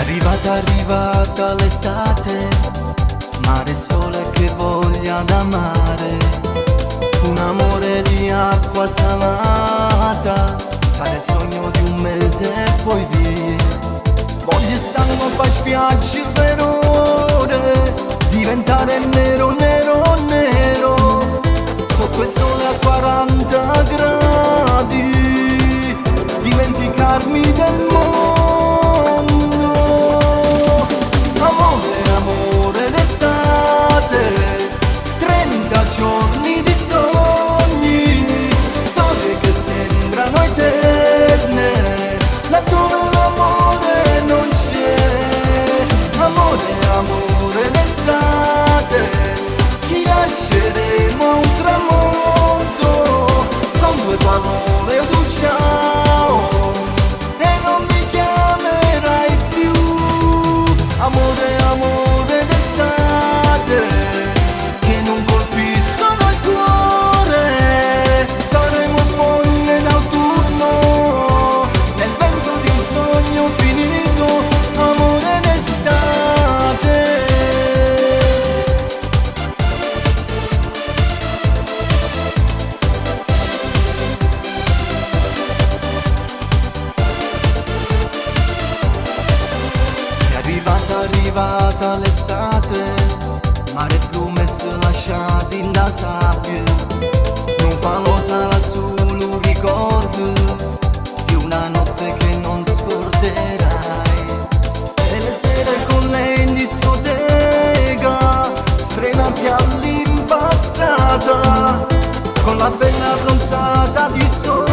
Arrivata l'estate, mare e sole che voglia d'amare, un amore di acqua salata, sarà il sogno di un mese e poi via. Voglio stare per spiagge il verone, diventare nero, nero, nero, sotto il sole a 40 gradi, dimenticarmi del mondo. Amore d'estate, 30 giorni di sogni, storie che sembrano eterne, laddove l'amore non c'è. Amore d'estate, ci lasceremo a un tramonto, con due parole o un ciao, e non mi chiamerai più. Amore d'estate, che non colpiscono il cuore, saremo foglie d'autunno, nel vento di un sogno finito. Amore d'estate. È arrivata l'estate, mare e promesse lasciati in da sabbia, non famosa lassù un ricordo di una notte che non scorderai, e le sere con lei in discoteca, sfrenarsi all'impazzata, con la bella bronzata di sole